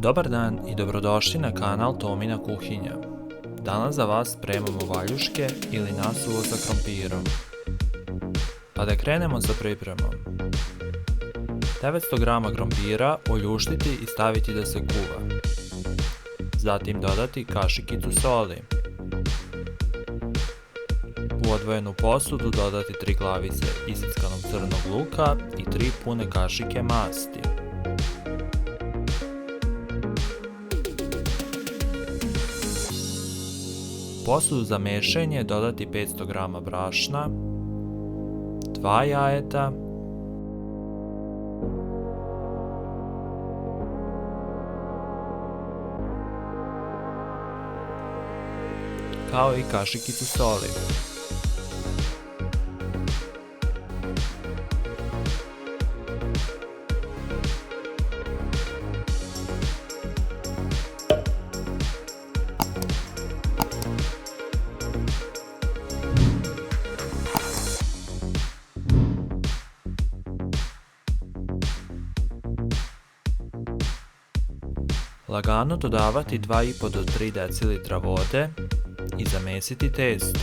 Dobar dan i dobrodošli na kanal Tomina kuhinja. Danas za vas spremamo valjuške ili nasuvo sa krompirom. Pa da krenemo sa pripremom. 900 g krompira oljuštiti i staviti da se kuva. Zatim dodati kašikicu soli. U odvojenu posudu dodati 3 glavice iseckanog crnog luka i 3 pune kašike masti. U posudu za mešanje dodati 500 g brašna, 2 jajeta, kao i kašikicu soli. Lagano dodavati 2,5 do 3 decilitra vode i zamesiti testo.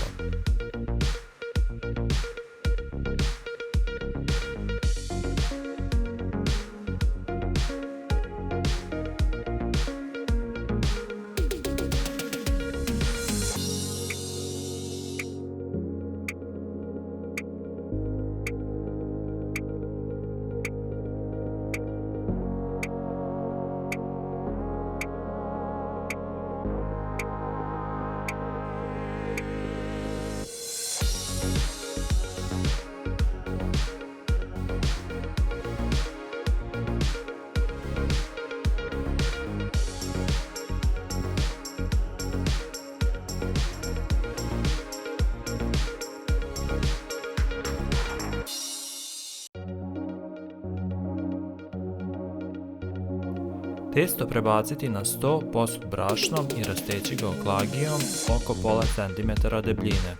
Testo prebaciti na sto posut brašnom i rasteći ga oklagijom oko pola centimetara debljine.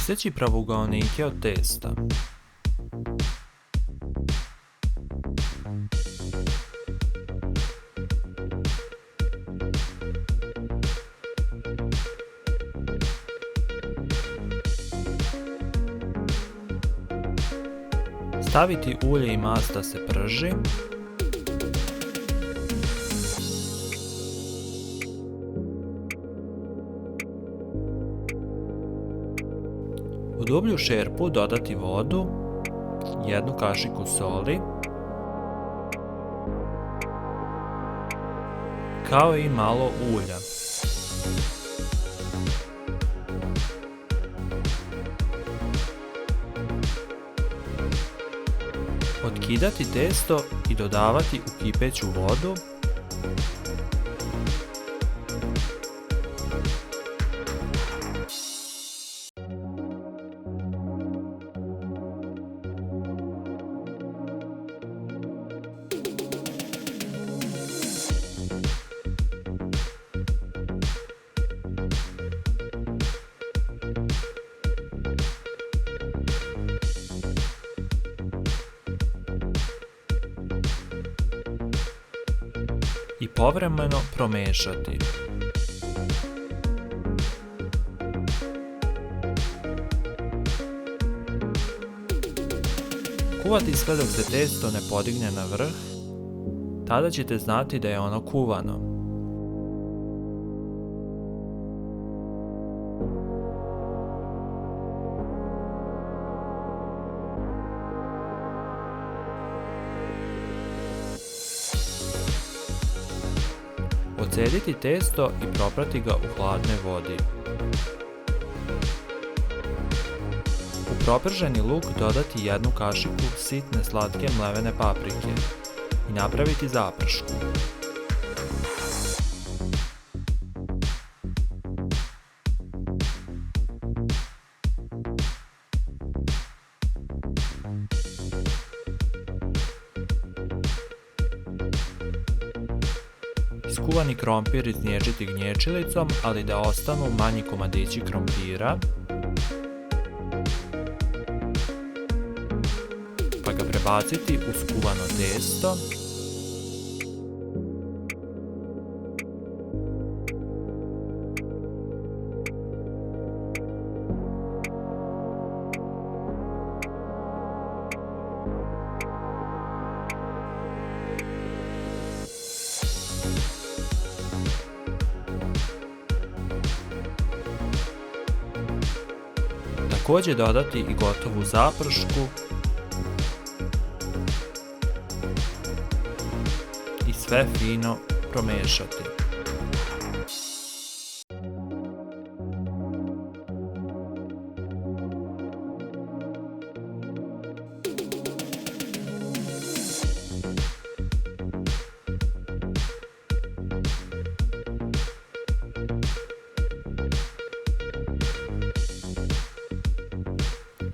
Iseći pravougaonike od testa. Staviti ulje i mast da se prži. U dublju šerpu dodati vodu, 1 kašiku soli, kao i malo ulja. Otkidati testo i dodavati u kipeću vodu. I povremeno promešati. Kuvati sve dok se testo ne podigne na vrh Tada ćete znati da je ono kuvano. Odcediti testo i proprati ga u hladnoj vodi. U proprženi luk dodati 1 kašiku sitne slatke mlevene paprike i napraviti zapršku. Iskuvani krompir izniječiti gnječilicom, ali da ostanu manji komadići krompira, pa ga prebaciti u skuvano testo. Također dodati i gotovu zapršku i sve fino promiješati.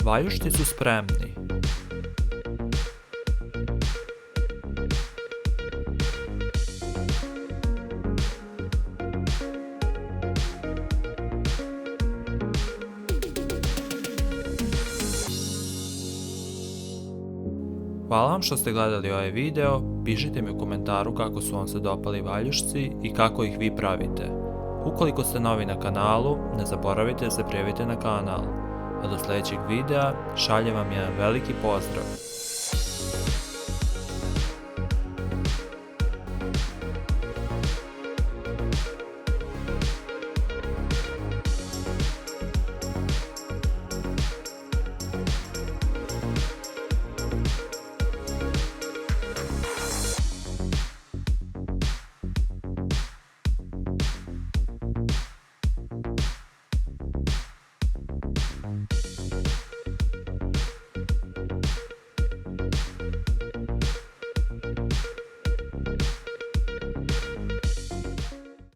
Valjušci su spremni. Hvala vam što ste gledali ovaj video, pišite mi u komentaru kako su vam se dopali valjušci i kako ih vi pravite. Ukoliko ste novi na kanalu, ne zaboravite da se prijavite na kanal. A do sljedećeg videa šaljem vam jedan veliki pozdrav.